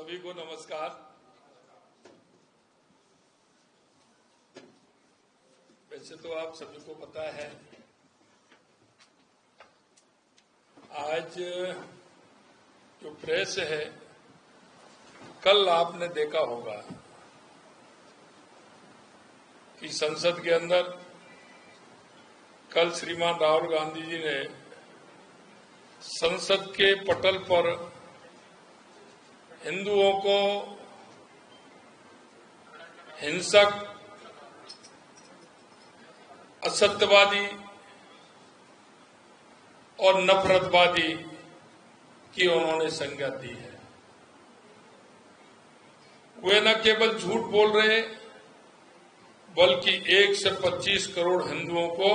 सभी को नमस्कार। वैसे तो आप सभी को पता है, आज जो प्रेस है, कल आपने देखा होगा कि संसद के अंदर कल श्रीमान राहुल गांधी जी ने संसद के पटल पर हिंदुओं को हिंसक, असत्यवादी और नफरतवादी की उन्होंने संज्ञा दी है। वे न केवल झूठ बोल रहे, बल्कि 1 से 25 करोड़ हिंदुओं को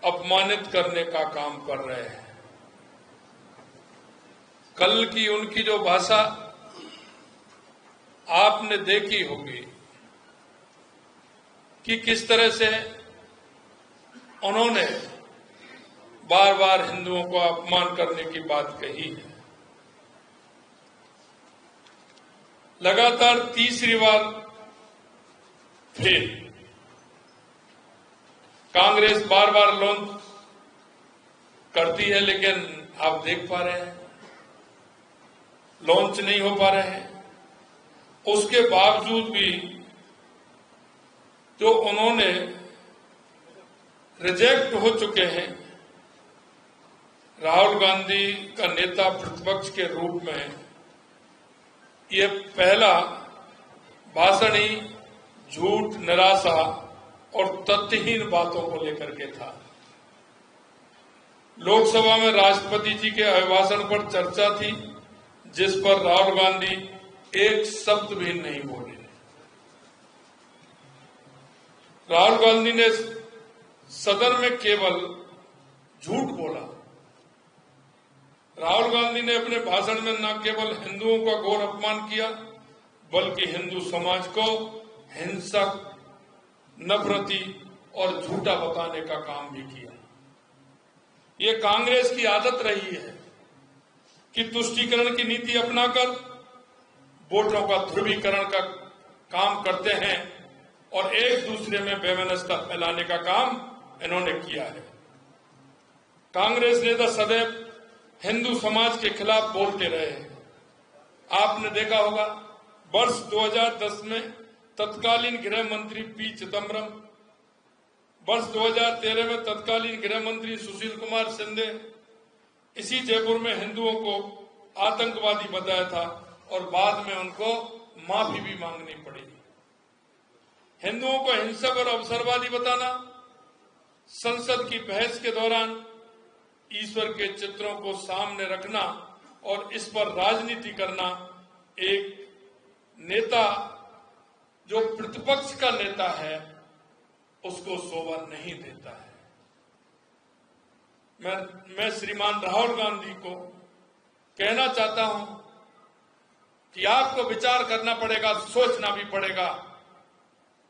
अपमानित करने का काम कर रहे हैं। कल की उनकी जो भाषा आपने देखी होगी कि किस तरह से उन्होंने बार बार हिंदुओं को अपमान करने की बात कही है। लगातार तीसरी बार फिर कांग्रेस बार बार लॉन्च करती है, लेकिन आप देख पा रहे हैं लॉन्च नहीं हो पा रहे हैं। उसके बावजूद भी जो उन्होंने रिजेक्ट हो चुके हैं, राहुल गांधी का नेता प्रतिपक्ष के रूप में ये पहला भाषण ही झूठ, निराशा और तथ्यहीन बातों को लेकर के था। लोकसभा में राष्ट्रपति जी के अभिभाषण पर चर्चा थी, जिस पर राहुल गांधी एक शब्द भी नहीं बोले। राहुल गांधी ने सदन में केवल झूठ बोला। राहुल गांधी ने अपने भाषण में न केवल हिंदुओं का घोर अपमान किया, बल्कि हिंदू समाज को हिंसक, नफरती और झूठा बताने का काम भी किया। ये कांग्रेस की आदत रही है कि तुष्टीकरण की नीति अपनाकर वोटरों का ध्रुवीकरण का काम करते हैं और एक दूसरे में बेमनस्ता फैलाने का काम इन्होंने किया है। कांग्रेस नेता सदैव हिंदू समाज के खिलाफ बोलते रहे हैं। आपने देखा होगा वर्ष 2010 में तत्कालीन गृह मंत्री पी चिदम्बरम, वर्ष 2013 में तत्कालीन गृह मंत्री सुशील कुमार शिंदे इसी जयपुर में हिंदुओं को आतंकवादी बताया था और बाद में उनको माफी भी मांगनी पड़ी। हिंदुओं को हिंसक और अवसरवादी बताना, संसद की बहस के दौरान ईश्वर के चित्रों को सामने रखना और इस पर राजनीति करना एक नेता जो प्रतिपक्ष का नेता है उसको शोभा नहीं देता है। मैं श्रीमान राहुल गांधी को कहना चाहता हूं कि आपको विचार करना पड़ेगा, सोचना भी पड़ेगा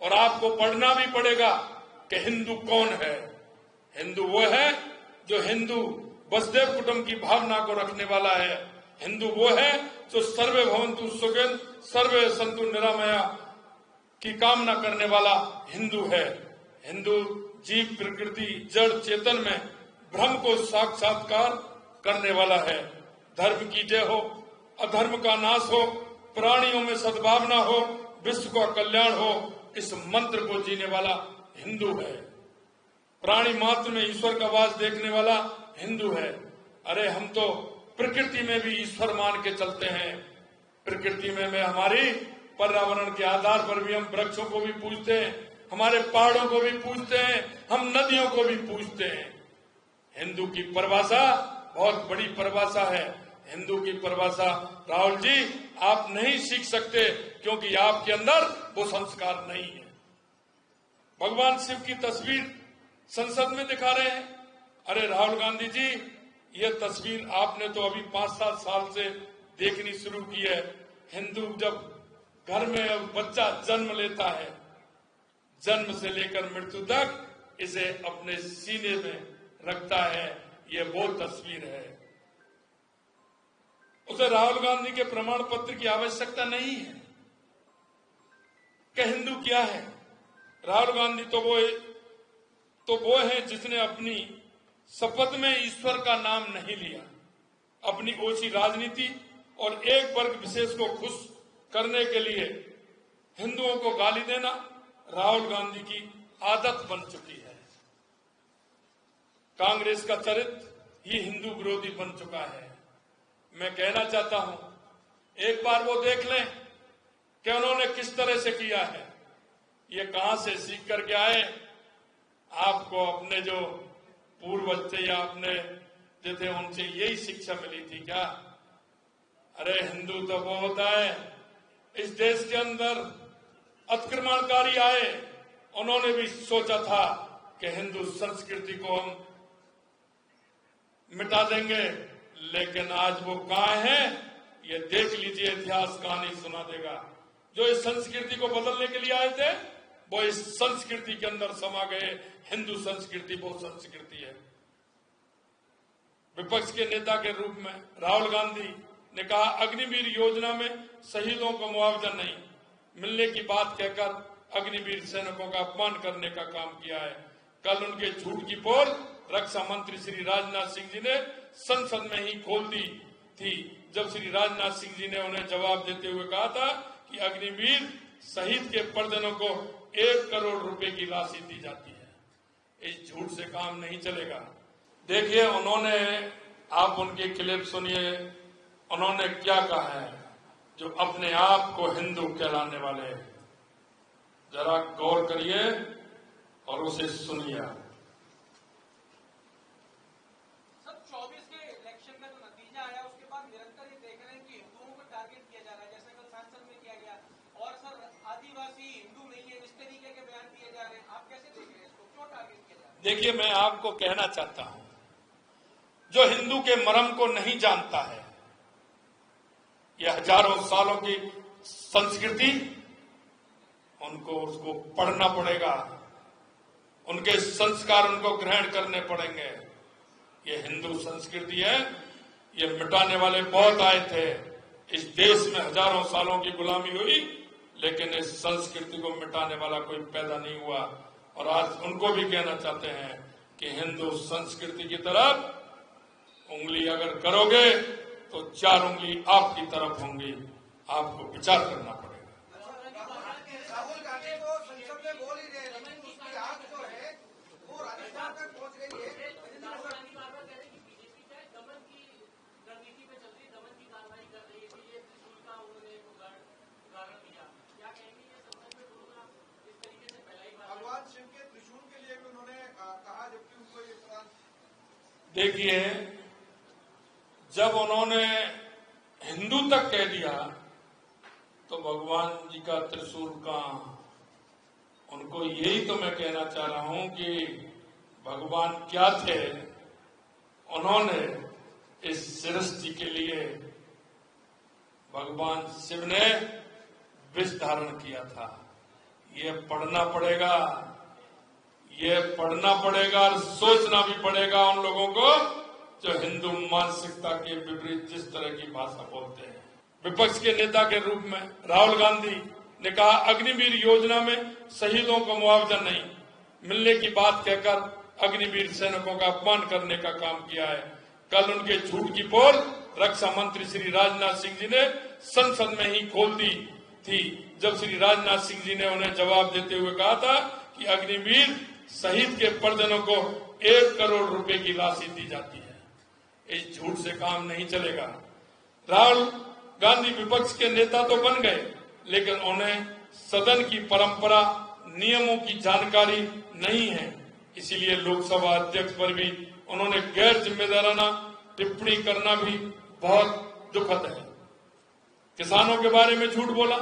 और आपको पढ़ना भी पड़ेगा कि हिंदू कौन है। हिंदू वो है जो हिंदू वसुदेव कुटुंब की भावना को रखने वाला है। हिंदू वो है जो सर्वे भवन्तु सुखिनः सर्वे सन्तु निरामया की कामना करने वाला हिंदू है। हिंदू जीव, प्रकृति, जड़, चेतन में ब्रह्म को साक्षात्कार करने वाला है। धर्म की जय हो, अधर्म का नाश हो, प्राणियों में सद्भावना हो, विश्व का कल्याण हो, इस मंत्र को जीने वाला हिंदू है। प्राणी मात्र में ईश्वर का वास देखने वाला हिंदू है। अरे हम तो प्रकृति में भी ईश्वर मान के चलते हैं। प्रकृति में हमारी पर्यावरण के आधार पर भी हम वृक्षों को भी पूजते हैं, हमारे पहाड़ों को भी पूजते हैं, हम नदियों को भी पूजते हैं। हिंदू की परिभाषा बहुत बड़ी परिभाषा है। हिंदू की परिभाषा राहुल जी आप नहीं सीख सकते, क्योंकि आपके अंदर वो संस्कार नहीं है। भगवान शिव की तस्वीर संसद में दिखा रहे हैं। अरे राहुल गांधी जी, ये तस्वीर आपने तो अभी 5-7 साल से देखनी शुरू की है। हिंदू जब घर में बच्चा जन्म लेता है, जन्म से लेकर मृत्यु तक इसे अपने सीने में रखता है, ये वो तस्वीर है। उसे राहुल गांधी के प्रमाण पत्र की आवश्यकता नहीं है कि हिंदू क्या है। राहुल गांधी तो वो है जिसने अपनी शपथ में ईश्वर का नाम नहीं लिया। अपनी ओछी राजनीति और एक वर्ग विशेष को खुश करने के लिए हिंदुओं को गाली देना राहुल गांधी की आदत बन चुकी है। कांग्रेस का चरित्र ही हिंदू विरोधी बन चुका है। मैं कहना चाहता हूं, एक बार वो देख लें कि उन्होंने किस तरह से किया है, ये कहां से सीख करके आए। आपको अपने जो पूर्वज थे या अपने जो थे उनसे यही शिक्षा मिली थी क्या? अरे हिंदू तो वो होता है, इस देश के अंदर अतिक्रमणकारी आए, उन्होंने भी सोचा था कि हिंदू संस्कृति को हम मिटा देंगे, लेकिन आज वो कहां है ये देख लीजिए। इतिहास कहानी सुना देगा। जो इस संस्कृति को बदलने के लिए आए थे वो इस संस्कृति के अंदर समा गए। हिंदू संस्कृति वो संस्कृति है। विपक्ष के नेता के रूप में राहुल गांधी ने कहा अग्निवीर योजना में शहीदों को मुआवजा नहीं मिलने की बात कहकर अग्निवीर सैनिकों का अपमान करने का काम किया है। कल उनके झूठ की पोल रक्षा मंत्री श्री राजनाथ सिंह जी ने संसद में ही खोल दी थी, जब श्री राजनाथ सिंह जी ने उन्हें जवाब देते हुए कहा था कि अग्निवीर शहीद के परिजनों को 1 करोड़ रुपए की राशि दी जाती है। इस झूठ से काम नहीं चलेगा। देखिए उन्होंने, आप उनकी क्लिप सुनिए, उन्होंने क्या कहा है। जो अपने आप को हिंदू कहलाने वाले, जरा गौर करिए और उसे सुनिए। सर 24 के इलेक्शन का जो नतीजा आया उसके बाद निरंतर ये देख रहे हैं कि हिंदुओं को टारगेट किया जा रहा है, जैसे कल सांसद में किया गया। और सर आदिवासी हिंदू नहीं है, इस तरीके के बयान दिए जा रहे हैं। आप कैसे देख रहे हैं इसको, क्यों टारगेट किया जा रहा है? देखिए मैं आपको कहना चाहता हूं, जो हिंदू के मर्म को नहीं जानता है, यह हजारों सालों की संस्कृति, उनको उसको पढ़ना पड़ेगा, उनके संस्कार उनको ग्रहण करने पड़ेंगे। ये हिंदू संस्कृति है, ये मिटाने वाले बहुत आए थे। इस देश में हजारों सालों की गुलामी हुई, लेकिन इस संस्कृति को मिटाने वाला कोई पैदा नहीं हुआ। और आज उनको भी कहना चाहते हैं कि हिंदू संस्कृति की तरफ उंगली अगर करोगे तो 4 उंगली आपकी तरफ होंगी। आपको विचार करना पड़ेगा। राहुल गांधी को संसद में बोल ही रहे, लेकिन उसकी आंख जो है वो राजस्थान तक पहुंच गई है। भगवान शिव के त्रिशूल के लिए भी उन्होंने कहा, जबकि उनको ये सवाल। देखिए जब उन्होंने हिंदू तक कह दिया तो भगवान जी का त्रिशूल कहां। उनको यही तो मैं कहना चाह रहा हूं कि भगवान क्या थे। उन्होंने इस सृष्टि के लिए भगवान शिव ने विष धारण किया था। ये पढ़ना पड़ेगा, ये पढ़ना पड़ेगा और सोचना भी पड़ेगा उन लोगों को जो हिंदू मानसिकता के विपरीत जिस तरह की भाषा बोलते हैं। विपक्ष के नेता के रूप में राहुल गांधी ने कहा अग्निवीर योजना में शहीदों को मुआवजा नहीं मिलने की बात कहकर अग्निवीर सैनिकों का अपमान करने का काम किया है। कल उनके झूठ की पोल रक्षा मंत्री श्री राजनाथ सिंह जी ने संसद में ही खोल दी थी, जब श्री राजनाथ सिंह जी ने उन्हें जवाब देते हुए कहा था कि अग्निवीर शहीद के परिजनों को 1 करोड़ रुपए की राशि दी जाती है। इस झूठ से काम नहीं चलेगा। राहुल गांधी विपक्ष के नेता तो बन गए, लेकिन उन्हें सदन की परंपरा नियमों की जानकारी नहीं है। इसीलिए लोकसभा अध्यक्ष पर भी उन्होंने गैर जिम्मेदाराना टिप्पणी करना भी बहुत दुखद है। किसानों के बारे में झूठ बोला,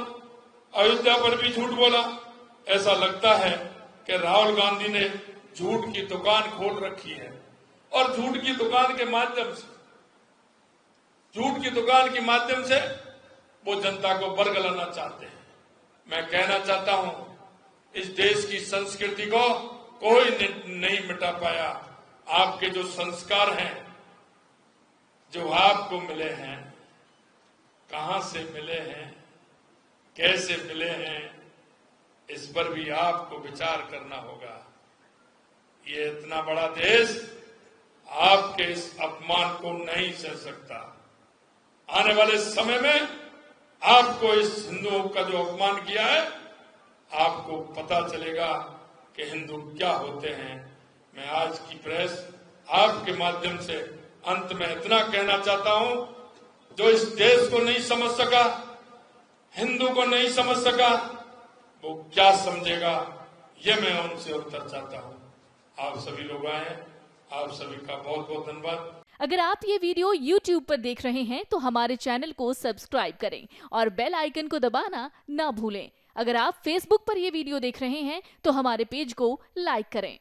अयोध्या पर भी झूठ बोला। ऐसा लगता है कि राहुल गांधी ने झूठ की दुकान खोल रखी है और झूठ की दुकान के माध्यम से वो जनता को बरगलाना चाहते हैं। मैं कहना चाहता हूं इस देश की संस्कृति को कोई नहीं मिटा पाया। आपके जो संस्कार हैं, जो आपको मिले हैं, कहां से मिले हैं, कैसे मिले हैं, इस पर भी आपको विचार करना होगा। ये इतना बड़ा देश आपके इस अपमान को नहीं सह सकता। आने वाले समय में आपको इस हिंदुओं का जो अपमान किया है, आपको पता चलेगा कि हिंदू क्या होते हैं। मैं आज की प्रेस आपके माध्यम से अंत में इतना कहना चाहता हूं, जो इस देश को नहीं समझ सका, हिंदू को नहीं समझ सका, वो क्या समझेगा, ये मैं उनसे उत्तर चाहता हूं। आप सभी लोग आए, आप सभी का बहुत बहुत धन्यवाद। अगर आप ये वीडियो YouTube पर देख रहे हैं तो हमारे चैनल को सब्सक्राइब करें और बेल आइकन को दबाना ना भूलें। अगर आप Facebook पर ये वीडियो देख रहे हैं तो हमारे पेज को लाइक करें।